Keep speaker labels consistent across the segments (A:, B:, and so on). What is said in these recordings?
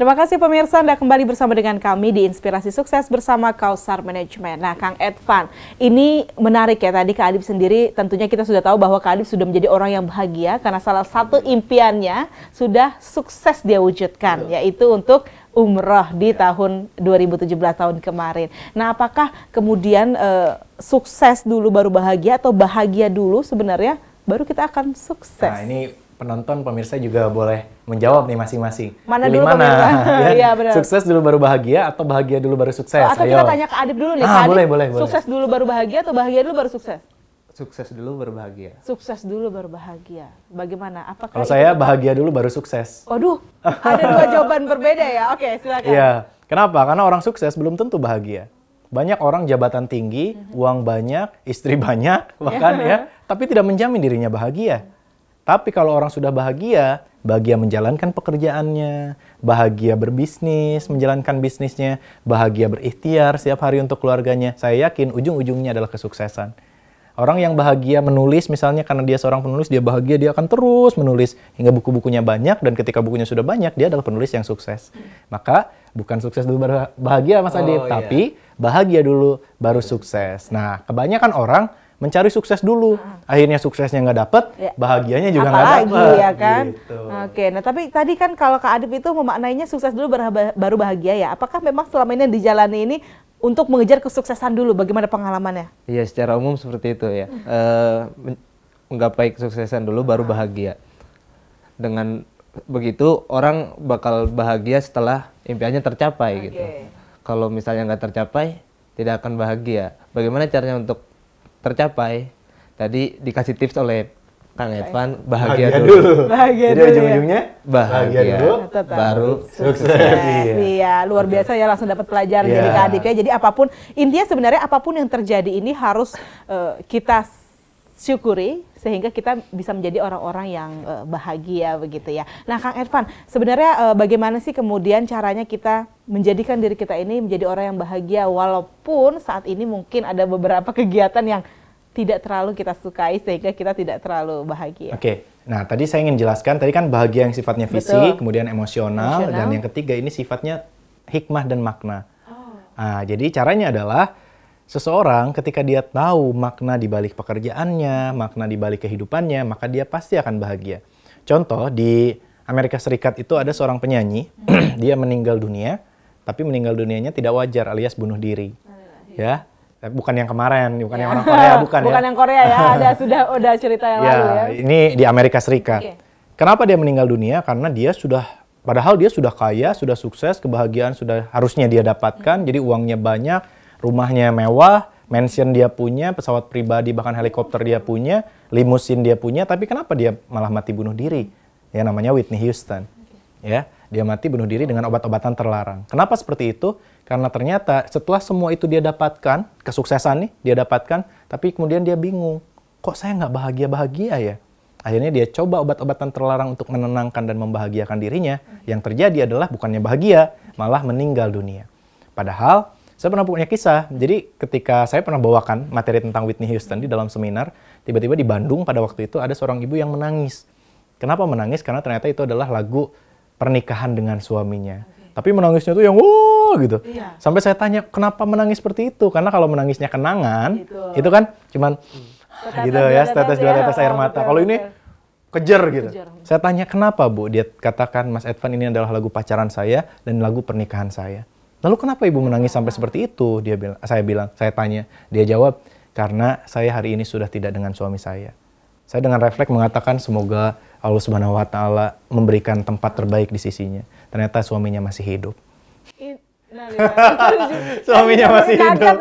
A: Terima kasih pemirsa, Anda kembali bersama dengan kami di Inspirasi Sukses bersama Kausar Management. Nah, Kang Edvan, ini menarik ya, tadi Kak Adib sendiri tentunya kita sudah tahu bahwa Kak Adib sudah menjadi orang yang bahagia karena salah satu impiannya sudah sukses dia wujudkan, yaitu untuk umroh di tahun 2017 tahun kemarin. Nah, apakah kemudian sukses dulu baru bahagia atau bahagia dulu sebenarnya baru kita akan sukses?
B: Nah, ini penonton pemirsa juga boleh menjawab nih masing-masing.
A: Mana
B: Pilih
A: dulu
B: mana?
A: Iya, benar.
B: Sukses dulu baru bahagia atau bahagia dulu baru sukses?
A: Atau kita tanya ke Adib dulu nih, Kak Adib,
B: boleh.
A: sukses dulu baru bahagia atau bahagia dulu baru sukses?
C: Sukses dulu baru bahagia.
A: Sukses dulu baru bahagia. Bagaimana? Apakah
B: Kalau saya bahagia dulu baru sukses.
A: Waduh, ada dua jawaban berbeda ya. Oke, silakan.
B: Iya. Kenapa? Karena orang sukses belum tentu bahagia. Banyak orang jabatan tinggi, uang banyak, istri banyak, bahkan ya, tapi tidak menjamin dirinya bahagia. Tapi kalau orang sudah bahagia, bahagia menjalankan pekerjaannya, bahagia berbisnis, menjalankan bisnisnya, bahagia berikhtiar setiap hari untuk keluarganya, saya yakin ujung-ujungnya adalah kesuksesan. Orang yang bahagia menulis, misalnya karena dia seorang penulis, dia bahagia, dia akan terus menulis hingga buku-bukunya banyak, dan ketika bukunya sudah banyak, dia adalah penulis yang sukses. Maka bukan sukses dulu baru bahagia, Mas Adib, tapi bahagia dulu baru sukses. Nah, kebanyakan orang mencari sukses dulu, akhirnya suksesnya nggak dapet, bahagianya juga nggak dapet.
A: Ya kan?
B: Gitu.
A: Oke, nah tapi tadi kan kalau Kak Adib itu memaknainya sukses dulu baru bahagia ya. Apakah memang selama ini yang dijalani ini untuk mengejar kesuksesan dulu? Bagaimana pengalamannya?
C: Iya, secara umum seperti itu ya. Menggapai kesuksesan dulu baru bahagia. Dengan begitu orang bakal bahagia setelah impiannya tercapai gitu. Kalau misalnya nggak tercapai, tidak akan bahagia. Bagaimana caranya untuk tercapai? Tadi dikasih tips oleh Kang Edvan, bahagia dulu.
A: Bahagia
B: Jadi
A: dulu
B: ujung-ujungnya
C: bahagia
B: dulu,
C: baru
B: sukses.
A: Iya, luar biasa ya, langsung dapat pelajaran dari Kak Adib ya. Jadi apapun, intinya sebenarnya apapun yang terjadi ini harus kita syukuri sehingga kita bisa menjadi orang-orang yang bahagia begitu ya. Nah, Kang Edvan, sebenarnya bagaimana sih kemudian caranya kita menjadikan diri kita ini menjadi orang yang bahagia walaupun saat ini mungkin ada beberapa kegiatan yang tidak terlalu kita sukai sehingga kita tidak terlalu bahagia.
B: Oke. Nah, tadi saya ingin jelaskan, tadi kan bahagia yang sifatnya fisik, kemudian emosional, dan yang ketiga ini sifatnya hikmah dan makna. Nah, jadi caranya adalah seseorang ketika dia tahu makna di balik pekerjaannya, makna di balik kehidupannya, maka dia pasti akan bahagia. Contoh, di Amerika Serikat itu ada seorang penyanyi, dia meninggal dunia, tapi meninggal dunianya tidak wajar alias bunuh diri. Ya. Bukan yang kemarin, bukan yang orang Korea, bukan ya.
A: Bukan yang Korea ya, udah cerita yang lalu ya.
B: Ini di Amerika Serikat. Kenapa dia meninggal dunia? Karena dia padahal dia sudah kaya, sudah sukses, kebahagiaan sudah harusnya dia dapatkan, jadi uangnya banyak, rumahnya mewah, mansion dia punya, pesawat pribadi bahkan helikopter dia punya, limusin dia punya, tapi kenapa dia malah mati bunuh diri? Ya namanya Whitney Houston. Ya, dia mati bunuh diri dengan obat-obatan terlarang. Kenapa seperti itu? Karena ternyata setelah semua itu dia dapatkan, kesuksesan nih dia dapatkan, tapi kemudian dia bingung, kok saya nggak bahagia-bahagia ya? Akhirnya dia coba obat-obatan terlarang untuk menenangkan dan membahagiakan dirinya. Yang terjadi adalah bukannya bahagia, malah meninggal dunia. Padahal saya pernah punya kisah. Jadi ketika saya pernah bawakan materi tentang Whitney Houston di dalam seminar, tiba-tiba di Bandung pada waktu itu ada seorang ibu yang menangis. Kenapa menangis? Karena ternyata itu adalah lagu pernikahan dengan suaminya. Tapi menangisnya tuh yang wow gitu. Sampai saya tanya, kenapa menangis seperti itu? Karena kalau menangisnya kenangan, itu kan cuman gitu ya, setetes dua tetes air mata. Kalau ini kejer gitu. Saya tanya, kenapa Bu? Dia katakan, Mas Edvan, ini adalah lagu pacaran saya dan lagu pernikahan saya. Lalu kenapa Ibu menangis sampai seperti itu? Saya tanya. Dia jawab, karena saya hari ini sudah tidak dengan suami saya. Saya dengan refleks mengatakan, semoga Allah Subhanahu wa Ta'ala memberikan tempat terbaik di sisinya. Ternyata suaminya masih hidup. Suaminya masih hidup.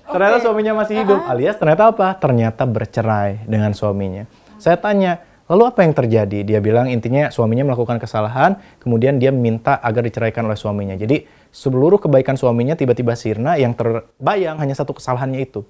B: Ternyata suaminya masih hidup. Alias ternyata apa? Ternyata bercerai dengan suaminya. Saya tanya, lalu apa yang terjadi? Dia bilang intinya suaminya melakukan kesalahan, kemudian dia minta agar diceraikan oleh suaminya. Jadi seluruh kebaikan suaminya tiba-tiba sirna, yang terbayang hanya satu kesalahannya itu.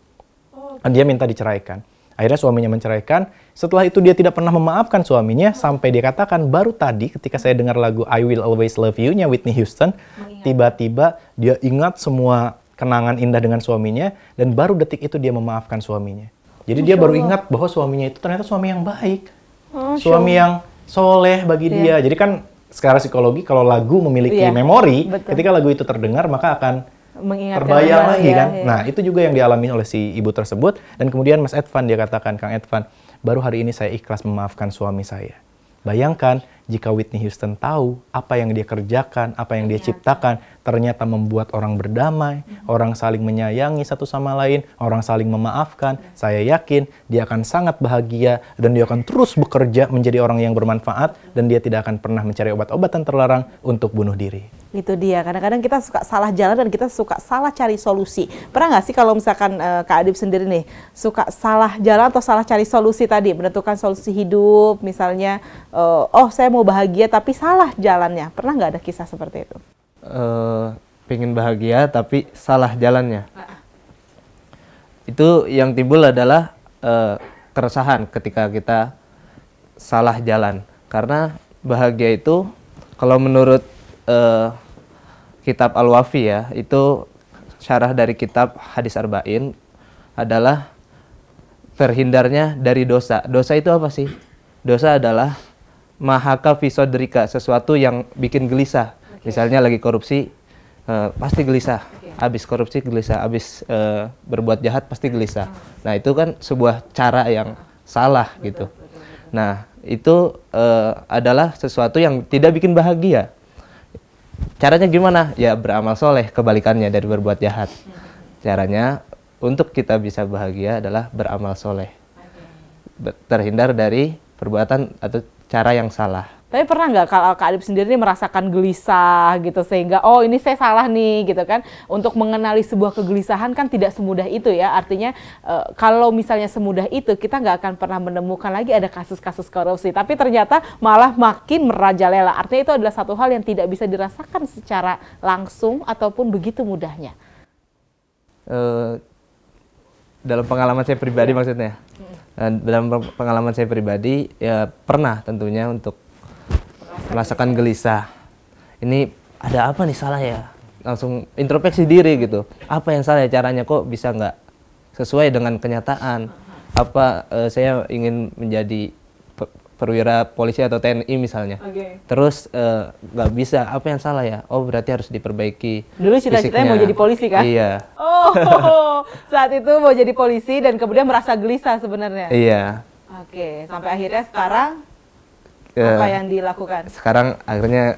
B: Dia minta diceraikan. Akhirnya suaminya menceraikan. Setelah itu dia tidak pernah memaafkan suaminya sampai dia katakan baru tadi ketika saya dengar lagu I Will Always Love You-nya Whitney Houston, tiba-tiba dia ingat semua kenangan indah dengan suaminya dan baru detik itu dia memaafkan suaminya. Jadi dia baru ingat bahwa suaminya itu ternyata suami yang baik. Suami yang soleh bagi dia. Jadi kan secara psikologi kalau lagu memiliki
A: Iya,
B: memori,
A: betul.
B: ketika lagu itu terdengar maka akan
A: Mengingatkan
B: terbayang
A: kembali
B: lagi
A: ya,
B: kan.
A: iya.
B: Nah, itu juga yang dialami oleh si ibu tersebut. Dan kemudian Mas Edvan, dia katakan, Kang Edvan, baru hari ini saya ikhlas memaafkan suami saya. Bayangkan jika Whitney Houston tahu apa yang dia kerjakan, apa yang dia ciptakan, ternyata membuat orang berdamai, orang saling menyayangi satu sama lain, orang saling memaafkan. Saya yakin dia akan sangat bahagia dan dia akan terus bekerja menjadi orang yang bermanfaat dan dia tidak akan pernah mencari obat-obatan terlarang untuk bunuh diri.
A: Itu dia, kadang-kadang kita suka salah jalan dan kita suka salah cari solusi. Pernah nggak sih kalau misalkan Kak Adib sendiri nih, suka salah jalan atau salah cari solusi tadi, menentukan solusi hidup, misalnya, oh saya mau bahagia tapi salah jalannya. Pernah nggak ada kisah seperti itu?
C: Pengen bahagia tapi salah jalannya. Itu yang timbul adalah keresahan ketika kita salah jalan. Karena bahagia itu, kalau menurut kitab Al-Wafi ya, itu syarah dari kitab Hadis Arba'in adalah terhindarnya dari dosa. Dosa itu apa sih? Dosa adalah mahaka fisodrika, sesuatu yang bikin gelisah. Misalnya lagi korupsi, pasti gelisah. Habis korupsi gelisah, habis berbuat jahat pasti gelisah. Nah, itu kan sebuah cara yang salah gitu. Nah, itu adalah sesuatu yang tidak bikin bahagia. Caranya gimana? Ya beramal soleh, kebalikannya dari berbuat jahat. Caranya untuk kita bisa bahagia adalah beramal soleh. Terhindar dari perbuatan atau cara yang salah.
A: Tapi pernah nggak kalau Kak Adib sendiri merasakan gelisah gitu sehingga oh ini saya salah nih gitu kan? Untuk mengenali sebuah kegelisahan kan tidak semudah itu ya. Artinya kalau misalnya semudah itu kita nggak akan pernah menemukan lagi ada kasus-kasus korupsi. Tapi ternyata malah makin merajalela. Artinya itu adalah satu hal yang tidak bisa dirasakan secara langsung ataupun begitu mudahnya.
C: Dalam pengalaman saya pribadi maksudnya. Dalam pengalaman saya pribadi ya pernah tentunya untuk merasakan gelisah. Ini ada apa nih salah ya? Langsung introspeksi diri gitu. Apa yang salah ya, caranya kok bisa nggak sesuai dengan kenyataan? Apa saya ingin menjadi perwira polisi atau TNI misalnya. Terus nggak bisa, apa yang salah ya? Oh berarti harus diperbaiki.
A: Dulu cita-citanya mau jadi polisi kan?
C: Iya.
A: Oh, saat itu mau jadi polisi dan kemudian merasa gelisah sebenarnya.
C: Iya.
A: Oke, sampai akhirnya sekarang apa yang dilakukan?
C: Sekarang akhirnya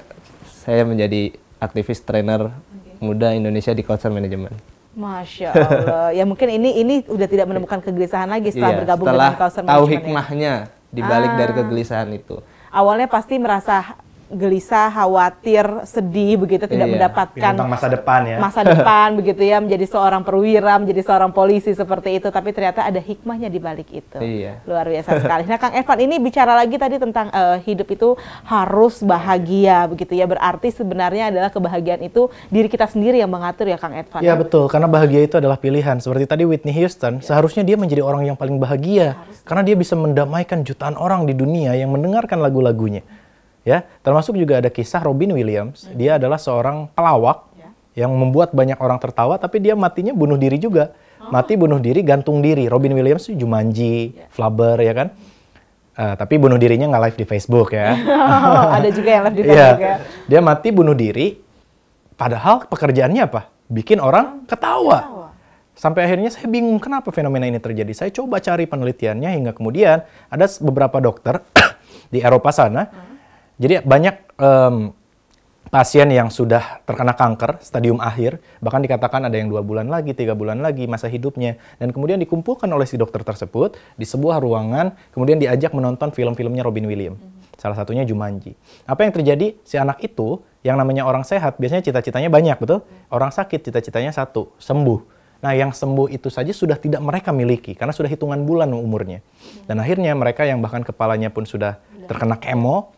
C: saya menjadi aktivis trainer muda Indonesia di Kautsar Manajemen.
A: Masya Allah. Ya mungkin ini udah tidak menemukan kegelisahan lagi setelah bergabung dengan Kautsar
C: Manajemen. Tahu
A: Manajemen.
C: hikmahnya di balik dari kegelisahan itu.
A: Awalnya pasti merasa gelisah, khawatir, sedih begitu, tidak mendapatkan
B: tentang masa depan ya.
A: Masa depan begitu ya, menjadi seorang perwira, menjadi seorang polisi seperti itu, tapi ternyata ada hikmahnya di balik itu.
C: Iya.
A: Luar biasa sekali. Nah, Kang Edvan ini bicara lagi tadi tentang hidup itu harus bahagia begitu ya. Berarti sebenarnya adalah kebahagiaan itu diri kita sendiri yang mengatur ya, Kang Edvan.
B: Ya betul, karena bahagia itu adalah pilihan. Seperti tadi Whitney Houston, seharusnya dia menjadi orang yang paling bahagia karena dia bisa mendamaikan jutaan orang di dunia yang mendengarkan lagu-lagunya. Ya, termasuk juga ada kisah Robin Williams. Dia adalah seorang pelawak yang membuat banyak orang tertawa, tapi dia matinya bunuh diri juga. Mati bunuh diri, gantung diri. Robin Williams itu Jumanji, Flubber ya kan. Tapi bunuh dirinya nggak live di Facebook ya.
A: Ada juga yang live di Facebook ya.
B: Dia mati bunuh diri, padahal pekerjaannya apa? Bikin orang ketawa. Sampai akhirnya saya bingung kenapa fenomena ini terjadi. Saya coba cari penelitiannya hingga kemudian ada beberapa dokter di Eropa sana. Jadi banyak pasien yang sudah terkena kanker stadium akhir, bahkan dikatakan ada yang 2 bulan lagi, 3 bulan lagi masa hidupnya. Dan kemudian dikumpulkan oleh si dokter tersebut di sebuah ruangan, kemudian diajak menonton film-filmnya Robin Williams. Salah satunya Jumanji. Apa yang terjadi? Si anak itu, yang namanya orang sehat, biasanya cita-citanya banyak, betul? Orang sakit cita-citanya satu, sembuh. Nah, yang sembuh itu saja sudah tidak mereka miliki, karena sudah hitungan bulan umurnya. Dan akhirnya mereka yang bahkan kepalanya pun sudah terkena kemo,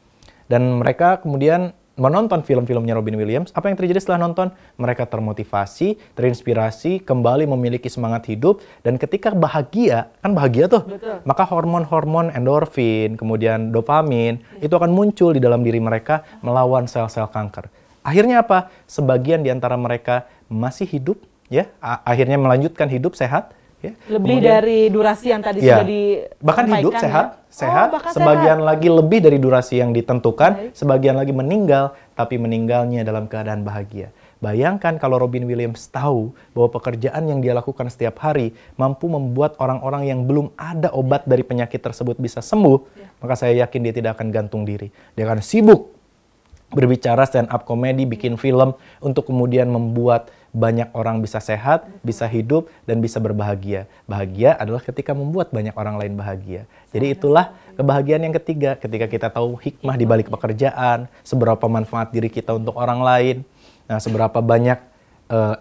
B: dan mereka kemudian menonton film-filmnya Robin Williams. Apa yang terjadi setelah nonton? Mereka termotivasi, terinspirasi, kembali memiliki semangat hidup. Dan ketika bahagia, kan bahagia tuh, maka hormon-hormon endorfin, kemudian dopamin, itu akan muncul di dalam diri mereka melawan sel-sel kanker. Akhirnya apa? Sebagian di antara mereka masih hidup, ya, akhirnya melanjutkan hidup sehat, Ya.
A: Lebih
B: Kemudian-
A: dari durasi yang tadi
B: Ya.
A: sudah disampaikan.
B: bahkan hidup
A: ya?
B: sehat,
A: bahkan
B: sebagian
A: sehat.
B: lagi lebih dari durasi yang ditentukan,
A: Baik.
B: sebagian lagi meninggal, tapi meninggalnya dalam keadaan bahagia. Bayangkan kalau Robin Williams tahu bahwa pekerjaan yang dia lakukan setiap hari mampu membuat orang-orang yang belum ada obat dari penyakit tersebut bisa sembuh, maka saya yakin dia tidak akan gantung diri. Dia akan sibuk berbicara stand up comedy, bikin film untuk kemudian membuat banyak orang bisa sehat, bisa hidup, dan bisa berbahagia. Bahagia adalah ketika membuat banyak orang lain bahagia. Jadi itulah kebahagiaan yang ketiga, ketika kita tahu hikmah di balik pekerjaan, seberapa manfaat diri kita untuk orang lain, nah seberapa banyak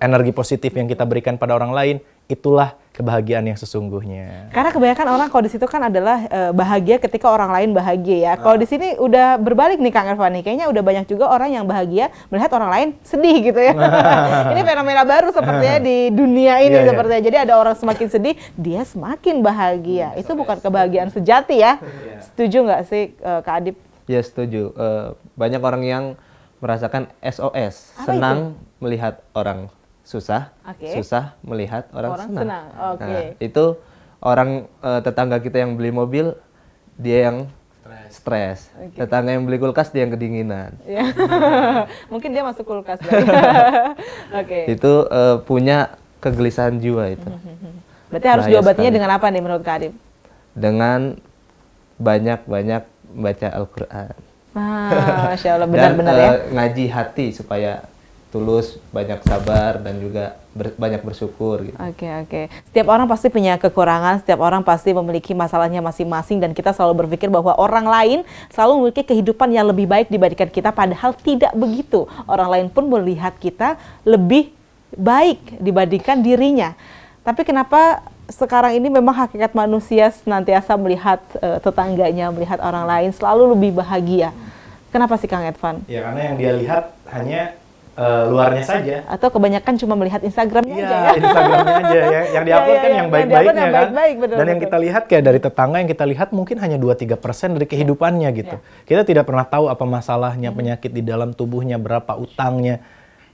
B: energi positif yang kita berikan pada orang lain, itulah kebahagiaan yang sesungguhnya.
A: Karena kebanyakan orang kalau di situ kan adalah bahagia ketika orang lain bahagia ya. Kalau di sini udah berbalik nih Kang Irfan nih. Kayaknya udah banyak juga orang yang bahagia melihat orang lain sedih gitu ya. Ini fenomena baru sepertinya di dunia ini
B: Iya, iya.
A: sepertinya. Jadi ada orang semakin sedih, dia semakin bahagia. Itu bukan kebahagiaan sejati ya. Setuju nggak sih Kak Adip?
C: Ya setuju. Banyak orang yang merasakan SOS,
A: Apa
C: senang melihat orang susah,
A: Oke.
C: susah melihat orang senang.
A: senang, oke.
C: Nah, itu orang tetangga kita yang beli mobil, dia yang stres. Tetangga yang beli kulkas, dia yang kedinginan.
A: Ya. Mungkin dia masuk kulkas. Oke.
C: Itu punya kegelisahan jiwa itu.
A: Berarti harus
C: Bahaya
A: diobatinya
C: sekali.
A: dengan apa nih menurut Kak Adip?
C: Dengan banyak-banyak baca Al-Quran.
A: Masya Allah,
C: Dan
A: benar-benar ya.
C: ngaji hati supaya tulus, banyak sabar, dan juga banyak bersyukur gitu.
A: Oke. Setiap orang pasti punya kekurangan, setiap orang pasti memiliki masalahnya masing-masing, dan kita selalu berpikir bahwa orang lain selalu memiliki kehidupan yang lebih baik dibandingkan kita, padahal tidak begitu. Orang lain pun melihat kita lebih baik dibandingkan dirinya. Tapi kenapa sekarang ini memang hakikat manusia senantiasa melihat tetangganya, melihat orang lain selalu lebih bahagia? Kenapa sih Kang Edvan?
B: Ya karena yang dia lihat hanya luarnya saja.
A: Atau kebanyakan cuma melihat Instagramnya
B: Iya,
A: aja ya?
B: Instagramnya aja ya. Yang diupload kan yang baik-baiknya kan.
A: baik-baik, betul,
B: Dan yang
A: betul.
B: kita lihat kayak dari tetangga yang kita lihat mungkin hanya 2-3% dari kehidupannya gitu. Kita tidak pernah tahu apa masalahnya, penyakit di dalam tubuhnya, berapa utangnya.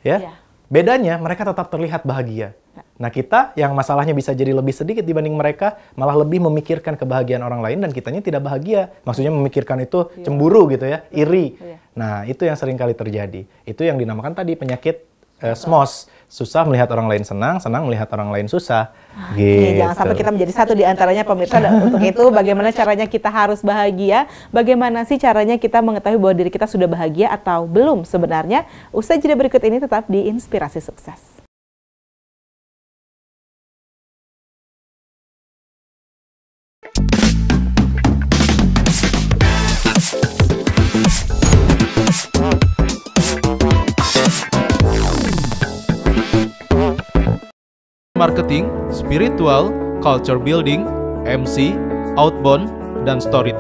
B: Ya.
A: Iya.
B: Bedanya mereka tetap terlihat bahagia. Nah kita yang masalahnya bisa jadi lebih sedikit dibanding mereka, malah lebih memikirkan kebahagiaan orang lain dan kitanya tidak bahagia. Maksudnya memikirkan itu cemburu gitu ya, iri.
A: Iya.
B: Nah itu yang sering kali terjadi. Itu yang dinamakan tadi penyakit SMOS. Susah melihat orang lain senang, senang melihat orang lain susah.
A: Oke, jangan sampai kita menjadi satu di antaranya pemirsa. Dan untuk itu bagaimana caranya kita harus bahagia? Bagaimana sih caranya kita mengetahui bahwa diri kita sudah bahagia atau belum sebenarnya? Usai jeda berikut ini tetap di Inspirasi Sukses.
D: Marketing, spiritual, culture building, MC, outbound, dan storytelling.